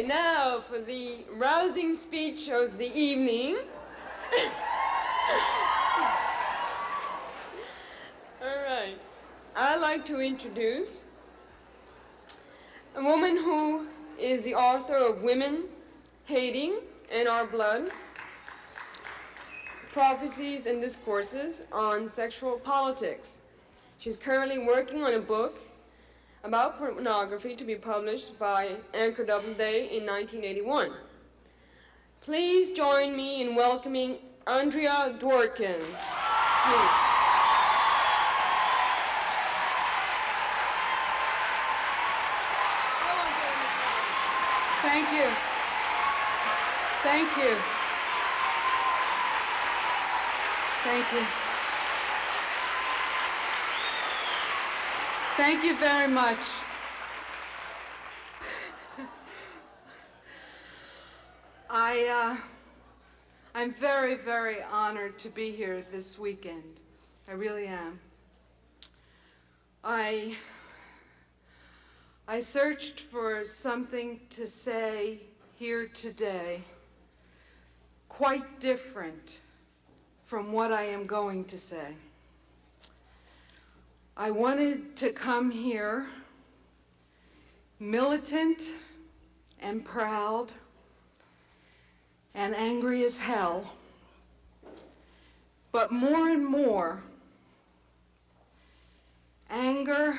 Now for the rousing speech of the evening. All right. I'd like to introduce a woman who is the author of Women, Hating, and Our Blood, Prophecies and Discourses on Sexual Politics. She's currently working on a book about pornography to be published by Anchor Doubleday in 1981. Please join me in welcoming Andrea Dworkin. Please. Thank you. Thank you. Thank you. Thank you very much. I'm very, very honored to be here this weekend. I really am. I searched for something to say here today quite different from what I am going to say. I wanted to come here militant and proud and angry as hell, but more and more, anger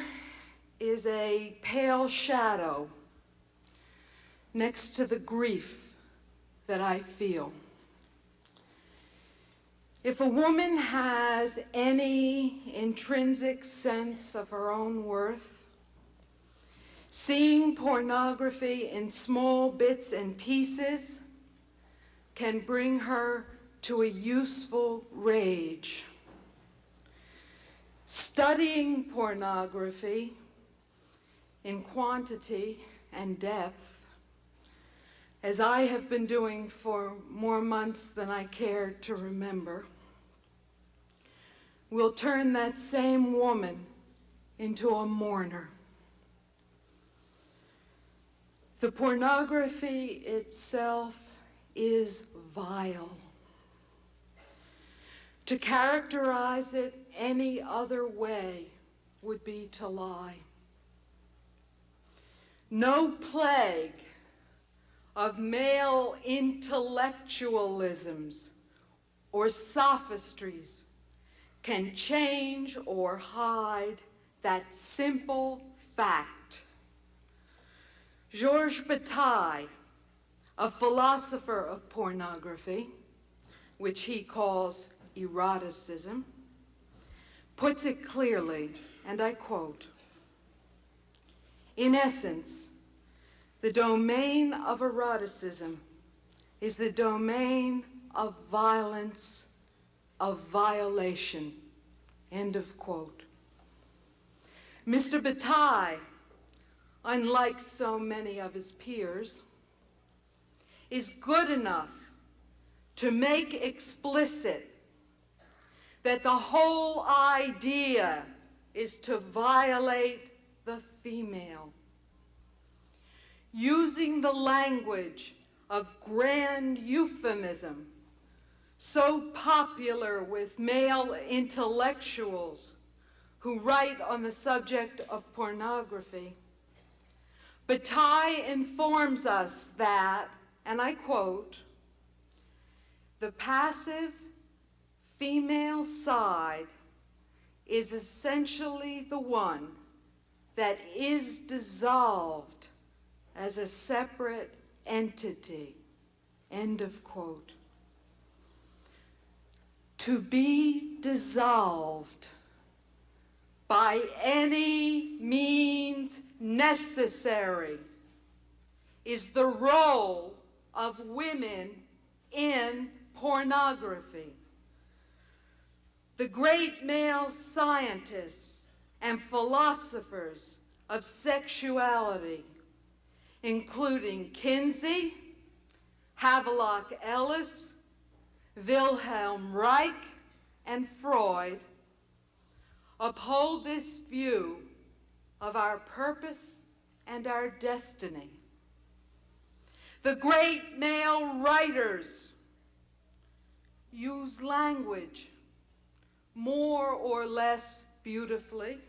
is a pale shadow next to the grief that I feel. If a woman has any intrinsic sense of her own worth, seeing pornography in small bits and pieces can bring her to a useful rage. Studying pornography in quantity and depth, as I have been doing for more months than I care to remember, will turn that same woman into a mourner. The pornography itself is vile. To characterize it any other way would be to lie. No plague of male intellectualisms or sophistries can change or hide that simple fact. Georges Bataille, a philosopher of pornography, which he calls eroticism, puts it clearly, and I quote, "In essence, the domain of eroticism is the domain of violence, of violation," end of quote. Mr. Bataille, unlike so many of his peers, is good enough to make explicit that the whole idea is to violate the female. Using the language of grand euphemism, so popular with male intellectuals who write on the subject of pornography, Bataille informs us that, and I quote, "The passive female side is essentially the one that is dissolved as a separate entity," end of quote. To be dissolved by any means necessary is the role of women in pornography. The great male scientists and philosophers of sexuality, including Kinsey, Havelock Ellis, Wilhelm Reich, and Freud, uphold this view of our purpose and our destiny. The great male writers use language more or less beautifully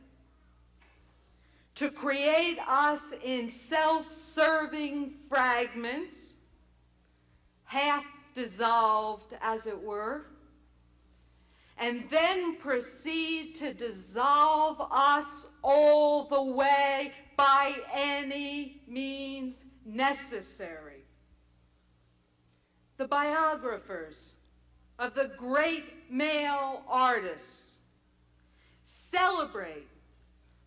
to create us in self-serving fragments, half dissolved, as it were, and then proceed to dissolve us all the way by any means necessary. The biographers of the great male artists celebrate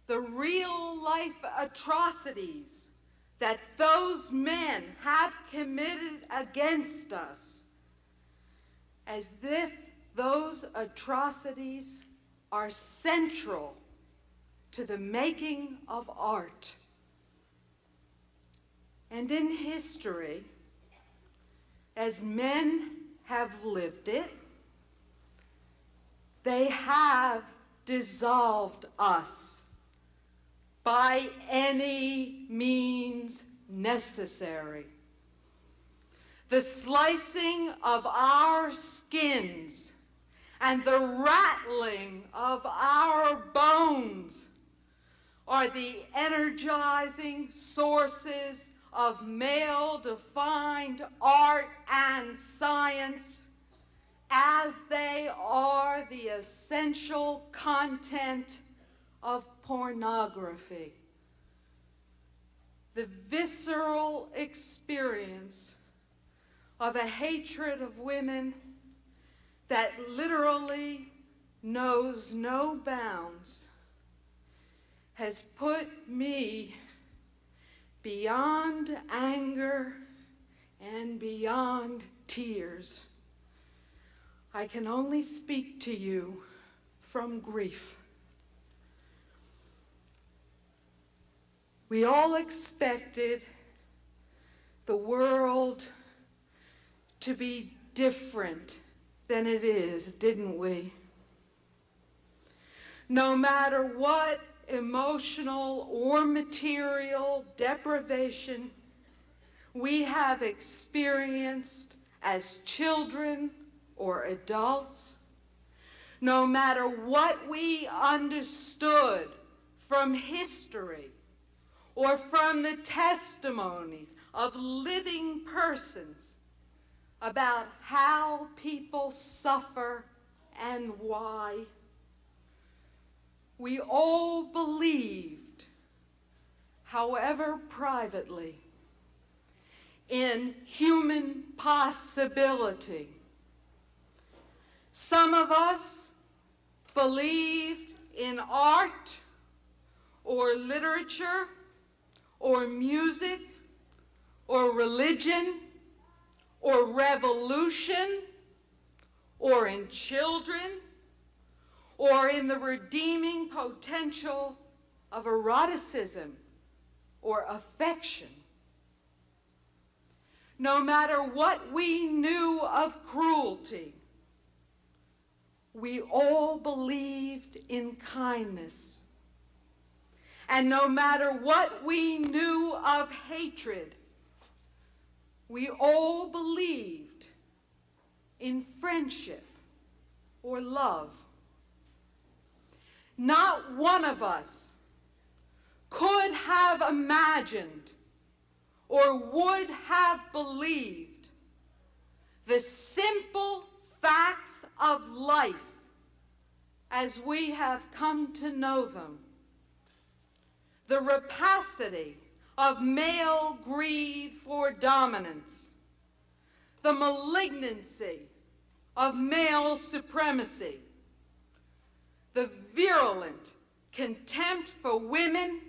the real-life atrocities that those men have committed against us, as if those atrocities are central to the making of art. And in history, as men have lived it, they have dissolved us by any means necessary. The slicing of our skins and the rattling of our bones are the energizing sources of male-defined art and science, as they are the essential content of pornography. The visceral experience of a hatred of women that literally knows no bounds has put me beyond anger and beyond tears. I can only speak to you from grief. We all expected the world to be different than it is, didn't we? No matter what emotional or material deprivation we have experienced as children or adults, no matter what we understood from history or from the testimonies of living persons about how people suffer and why, we all believed, however privately, in human possibility. Some of us believed in art or literature or music or religion or revolution or in children or in the redeeming potential of eroticism or affection. No matter what we knew of cruelty, we all believed in kindness. And no matter what we knew of hatred, we all believed in friendship or love. Not one of us could have imagined or would have believed the simple facts of life as we have come to know them. The rapacity of male greed for dominance, the malignancy of male supremacy, the virulent contempt for women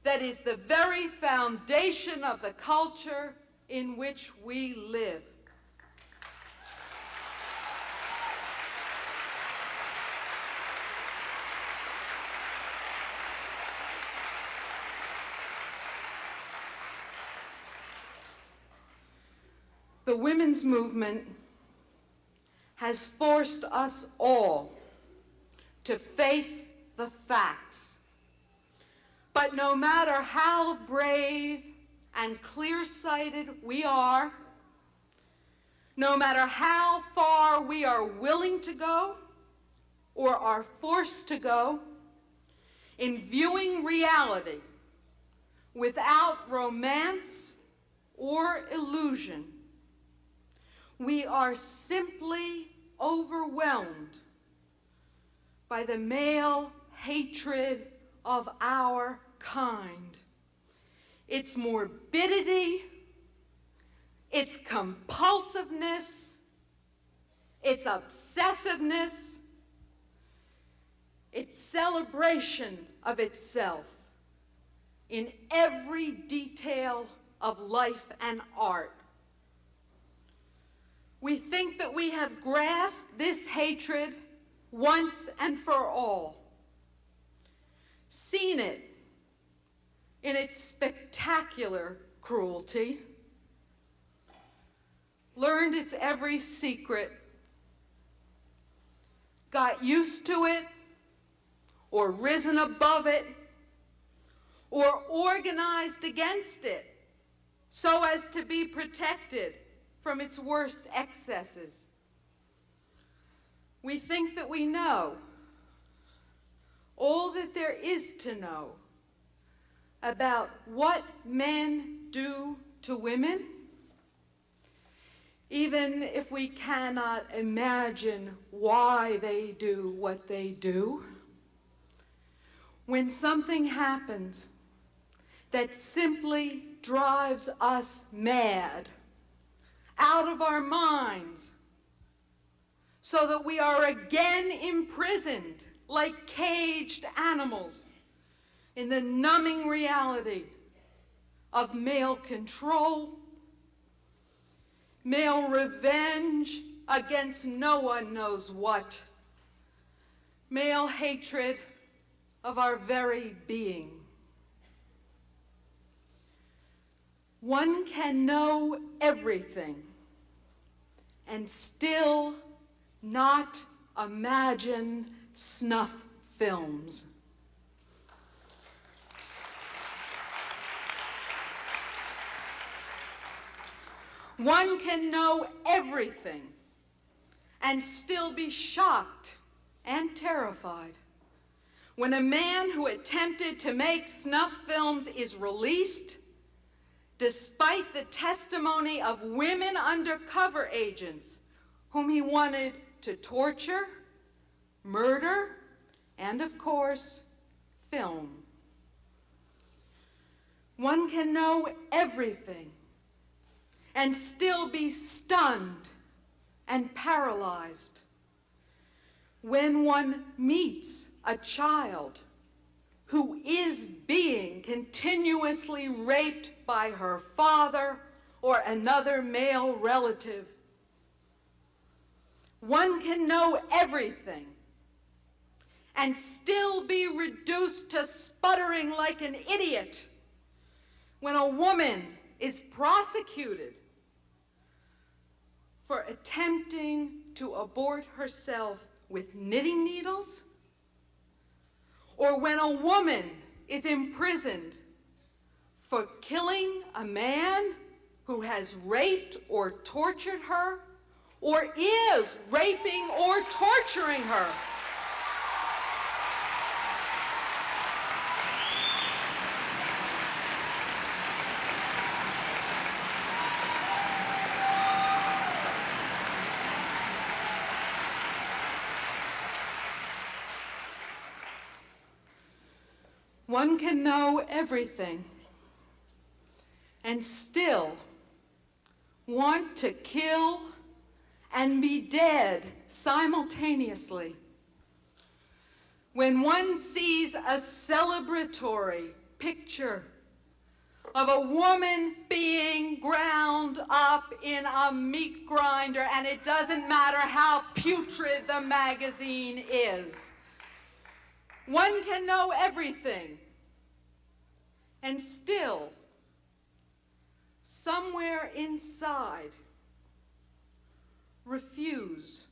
that is the very foundation of the culture in which we live. The women's movement has forced us all to face the facts. But no matter how brave and clear-sighted we are, no matter how far we are willing to go or are forced to go, in viewing reality without romance or illusion, we are simply overwhelmed by the male hatred of our kind, its morbidity, its compulsiveness, its obsessiveness, its celebration of itself in every detail of life and art. We think that we have grasped this hatred once and for all, seen it in its spectacular cruelty, learned its every secret, got used to it, or risen above it, or organized against it so as to be protected from its worst excesses. We think that we know all that there is to know about what men do to women, even if we cannot imagine why they do what they do. When something happens that simply drives us mad, out of our minds, so that we are again imprisoned like caged animals in the numbing reality of male control, male revenge against no one knows what, male hatred of our very being. One can know everything and still not imagine snuff films. One can know everything and still be shocked and terrified when a man who attempted to make snuff films is released despite the testimony of women undercover agents whom he wanted to torture, murder, and of course, film. One can know everything and still be stunned and paralyzed when one meets a child who is being continuously raped by her father or another male relative. One can know everything and still be reduced to sputtering like an idiot when a woman is prosecuted for attempting to abort herself with knitting needles, or when a woman is imprisoned for killing a man who has raped or tortured her, or is raping or torturing her. One can know everything and still want to kill and be dead simultaneously. When one sees a celebratory picture of a woman being ground up in a meat grinder, and it doesn't matter how putrid the magazine is, one can know everything and still, somewhere inside, refuse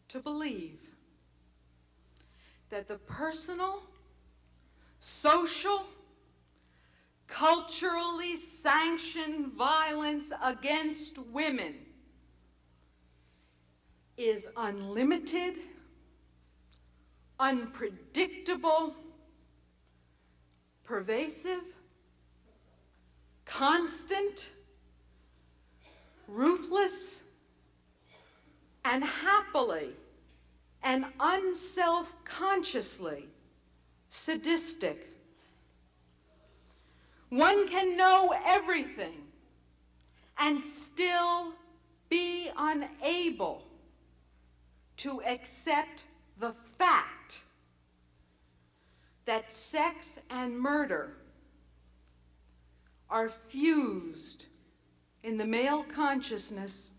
to believe that the personal, social, culturally sanctioned violence against women is unlimited, unpredictable, pervasive, constant, ruthless, and happily and unself-consciously sadistic. One can know everything and still be unable to accept the fact that sex and murder are fused in the male consciousness,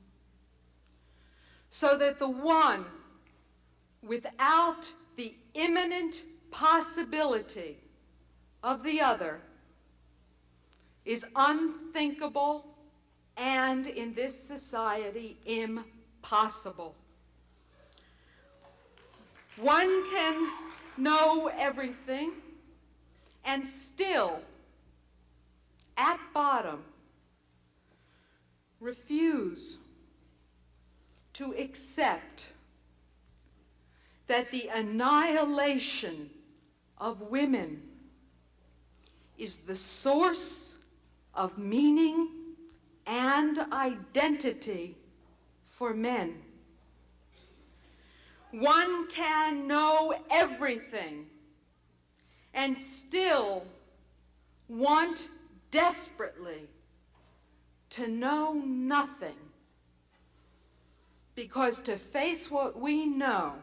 so that the one without the imminent possibility of the other is unthinkable and, in this society, impossible. One can know everything and still, at bottom, refuse to accept that the annihilation of women is the source of meaning and identity for men. One can know everything and still want desperately to know nothing, because to face what we know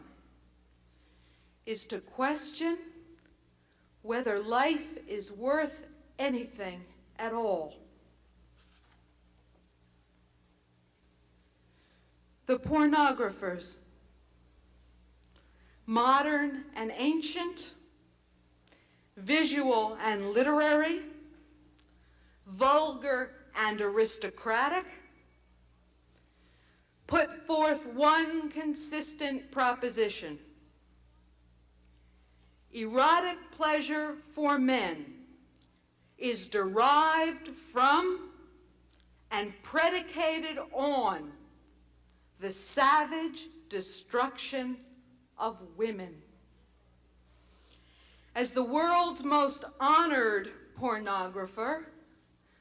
is to question whether life is worth anything at all. The pornographers, modern and ancient, visual and literary, vulgar and aristocratic, put forth one consistent proposition: erotic pleasure for men is derived from and predicated on the savage destruction of women. As the world's most honored pornographer,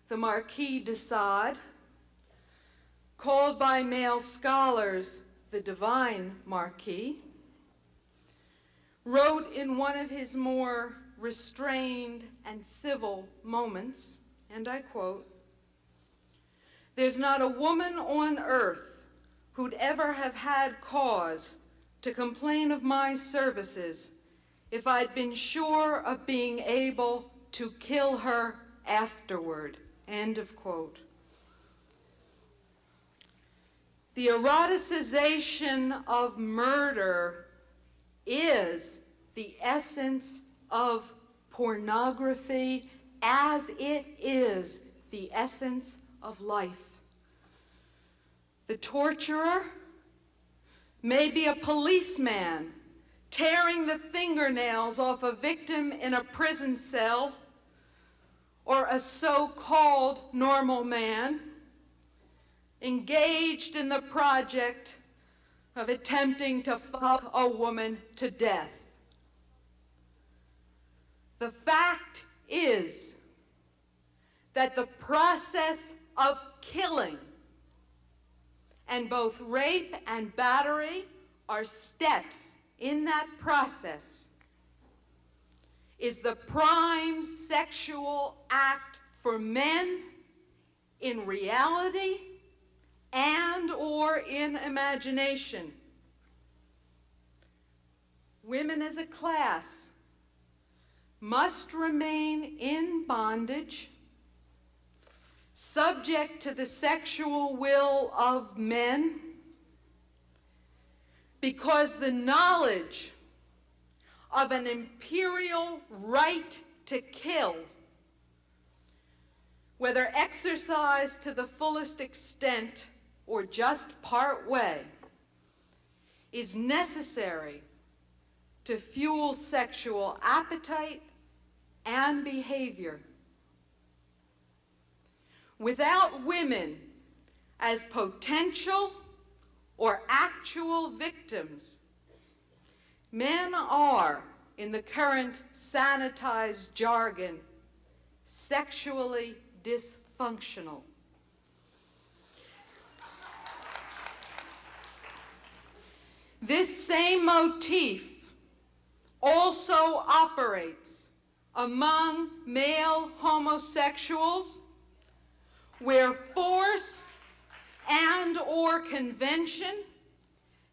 the Marquis de Sade, called by male scholars the Divine Marquis, wrote in one of his more restrained and civil moments, and I quote, "There's not a woman on earth who'd ever have had cause to complain of my services if I'd been sure of being able to kill her afterward." End of quote. The eroticization of murder is the essence of pornography, as it is the essence of life. The torturer may be a policeman tearing the fingernails off a victim in a prison cell, or a so-called normal man engaged in the project of attempting to fuck a woman to death. The fact is that the process of killing, and both rape and battery are steps in that process, is the prime sexual act for men in reality and or in imagination. Women as a class must remain in bondage, subject to the sexual will of men, because the knowledge of an imperial right to kill, whether exercised to the fullest extent or just part way, is necessary to fuel sexual appetite and behavior. without women as potential or actual victims, men are, in the current sanitized jargon, sexually dysfunctional. This same motif also operates among male homosexuals, where force and/or convention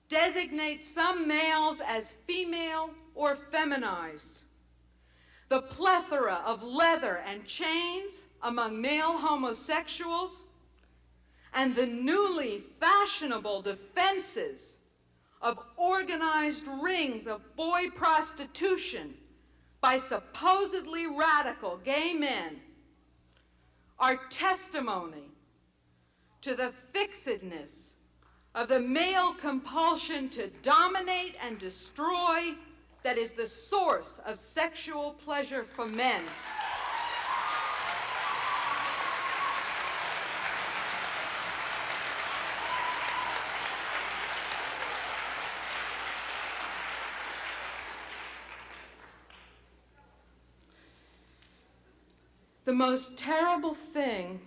designate some males as female or feminized. The plethora of leather and chains among male homosexuals, and the newly fashionable defenses of organized rings of boy prostitution by supposedly radical gay men are testimony to the fixedness of the male compulsion to dominate and destroy that is the source of sexual pleasure for men. The most terrible thing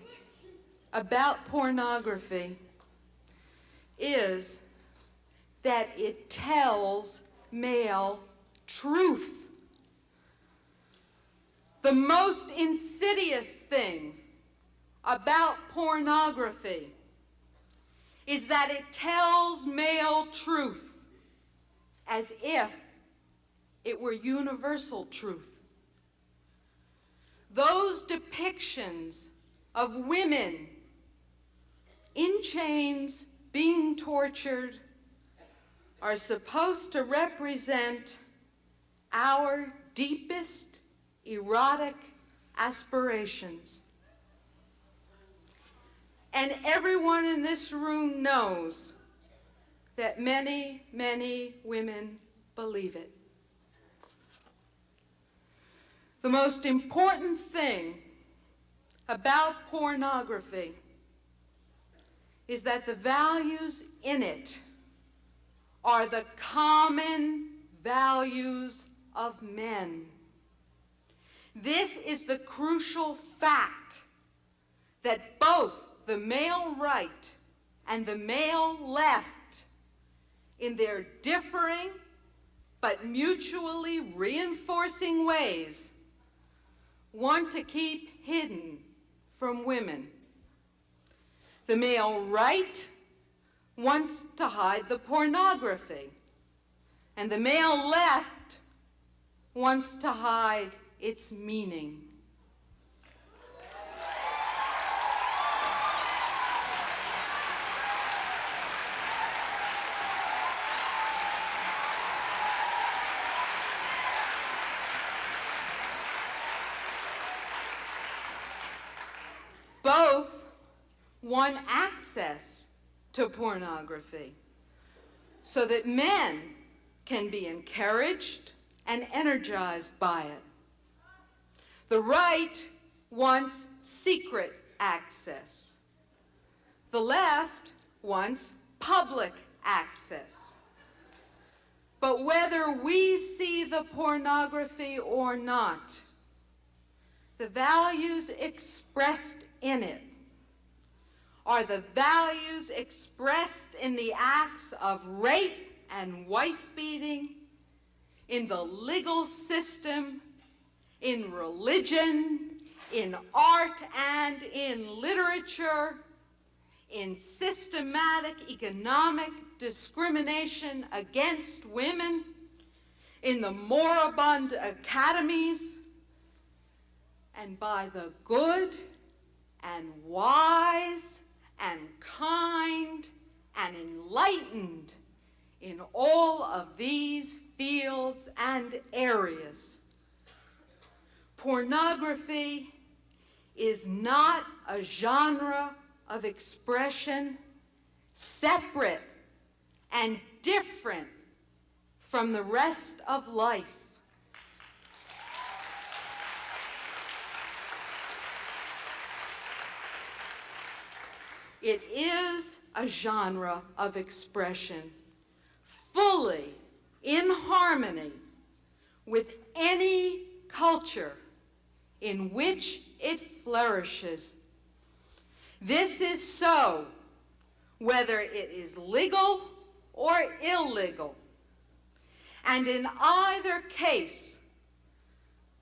about pornography is that it tells male truth. The most insidious thing about pornography is that it tells male truth as if it were universal truth. Those depictions of women in chains being tortured are supposed to represent our deepest erotic aspirations. And everyone in this room knows that many, many women believe it. The most important thing about pornography is that the values in it are the common values of men. This is the crucial fact that both the male right and the male left, in their differing but mutually reinforcing ways, want to keep hidden from women. The male right wants to hide the pornography, and the male left wants to hide its meaning. Both want access to pornography so that men can be encouraged and energized by it. The right wants secret access. The left wants public access. But whether we see the pornography or not, the values expressed in it are the values expressed in the acts of rape and wife-beating, in the legal system, in religion, in art and in literature, in systematic economic discrimination against women, in the moribund academies, and by the good and wise and kind and enlightened in all of these fields and areas. Pornography is not a genre of expression separate and different from the rest of life. It is a genre of expression fully in harmony with any culture in which it flourishes. This is so whether it is legal or illegal. And in either case,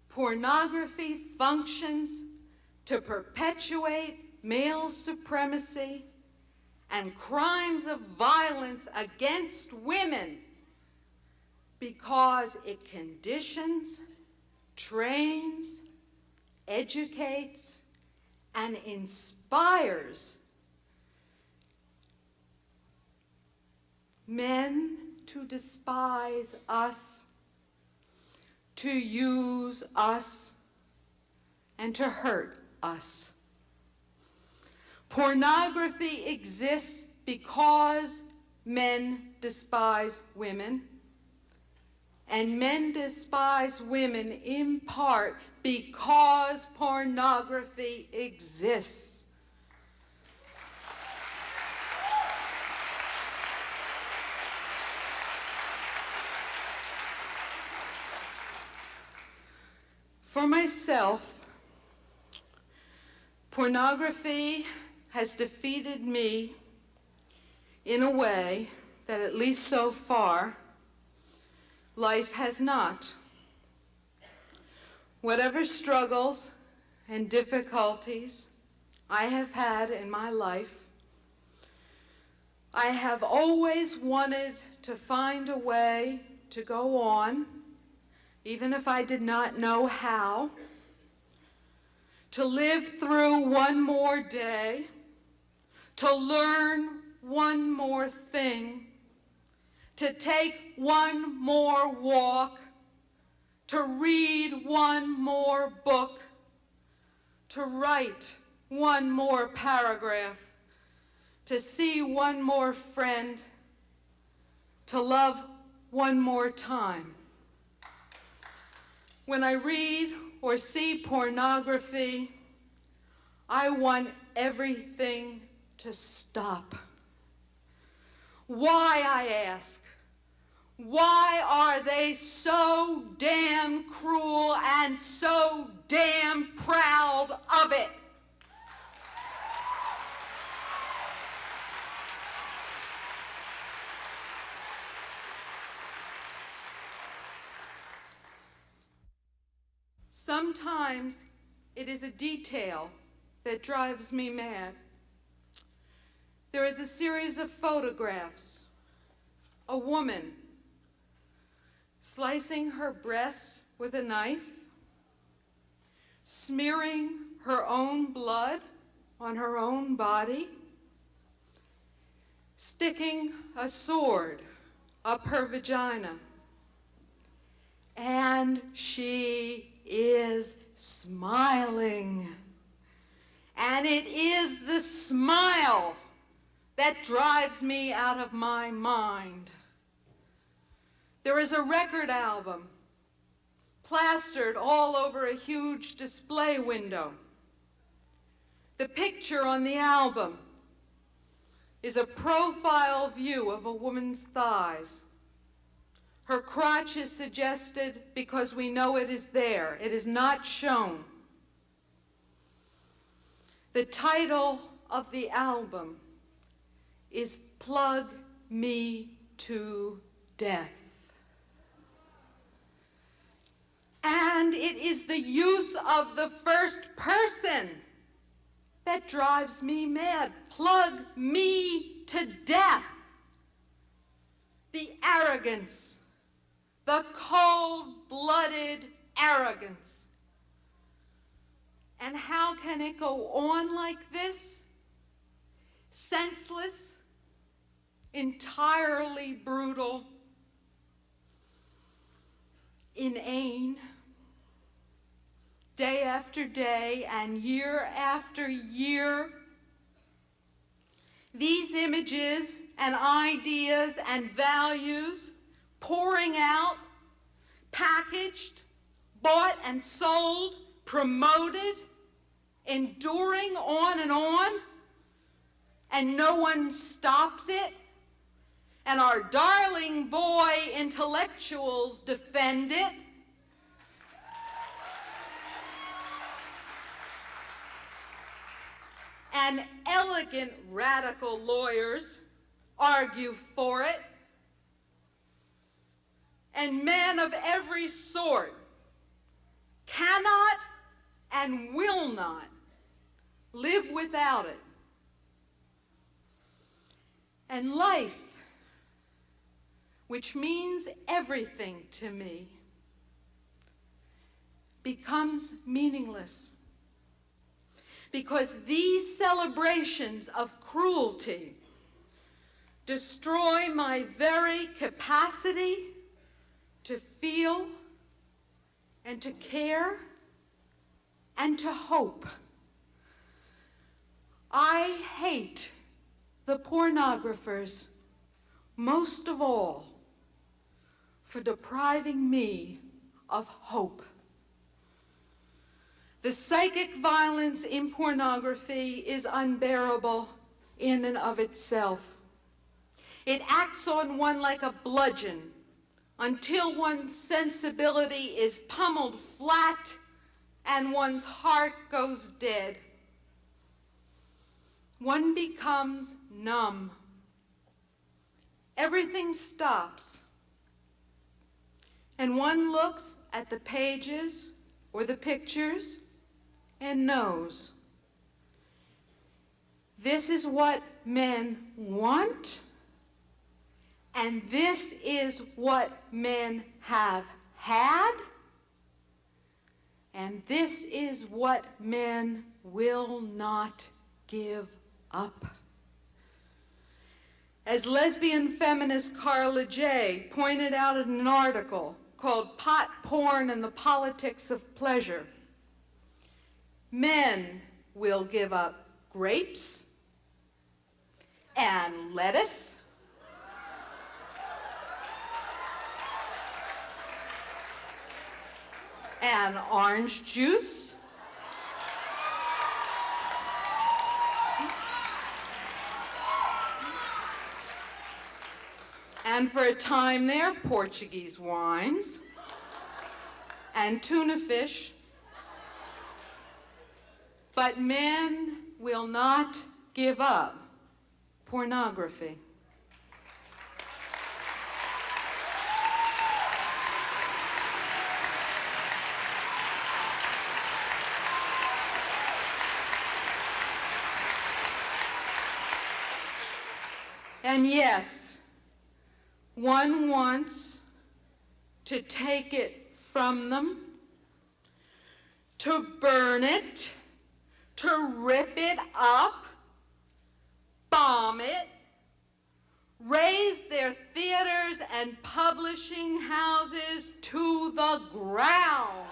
pornography functions to perpetuate male supremacy and crimes of violence against women because it conditions, trains, educates, and inspires men to despise us, to use us, and to hurt us. Pornography exists because men despise women, and men despise women in part because pornography exists. For myself, pornography has defeated me in a way that, at least so far, life has not. Whatever struggles and difficulties I have had in my life, I have always wanted to find a way to go on, even if I did not know how, to live through one more day, to learn one more thing, to take one more walk, to read one more book, to write one more paragraph, to see one more friend, to love one more time. When I read or see pornography, I want everything to stop. Why, I ask? Why are they so damn cruel and so damn proud of it? Sometimes it is a detail that drives me mad. There is a series of photographs. A woman slicing her breasts with a knife, smearing her own blood on her own body, sticking a sword up her vagina, and she is smiling. And it is the smile that drives me out of my mind. There is a record album plastered all over a huge display window. The picture on the album is a profile view of a woman's thighs. Her crotch is suggested because we know it is there. It is not shown. The title of the album is Plug Me to Death. And it is the use of the first person that drives me mad. Plug me to death. The arrogance, the cold-blooded arrogance. And how can it go on like this? Senseless, entirely brutal, inane, day after day and year after year. These images and ideas and values pouring out, packaged, bought and sold, promoted, enduring on and on, and no one stops it, and our darling boy intellectuals defend it, and elegant radical lawyers argue for it, and men of every sort cannot and will not live without it. And life, which means everything to me, becomes meaningless because these celebrations of cruelty destroy my very capacity to feel and to care and to hope. I hate the pornographers most of all for depriving me of hope. The psychic violence in pornography is unbearable in and of itself. It acts on one like a bludgeon until one's sensibility is pummeled flat and one's heart goes dead. One becomes numb. Everything stops. And one looks at the pages or the pictures and knows this is what men want, and this is what men have had, and this is what men will not give up. As lesbian feminist Carla J. pointed out in an article called Pot Porn and the Politics of Pleasure, men will give up grapes and lettuce and orange juice and for a time there, Portuguese wines and tuna fish. But men will not give up pornography. And yes, one wants to take it from them, to burn it, to rip it up, bomb it, raze their theaters and publishing houses to the ground.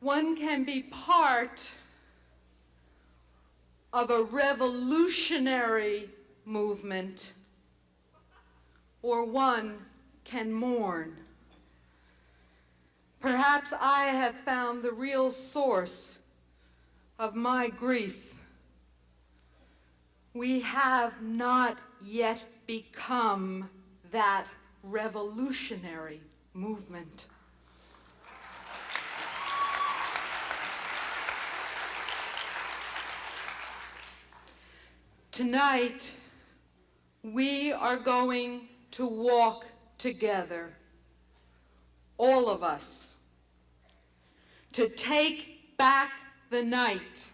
One can be part of a revolutionary movement, or one can mourn. Perhaps I have found the real source of my grief. We have not yet become that revolutionary movement. Tonight, we are going to walk together, all of us, to take back the night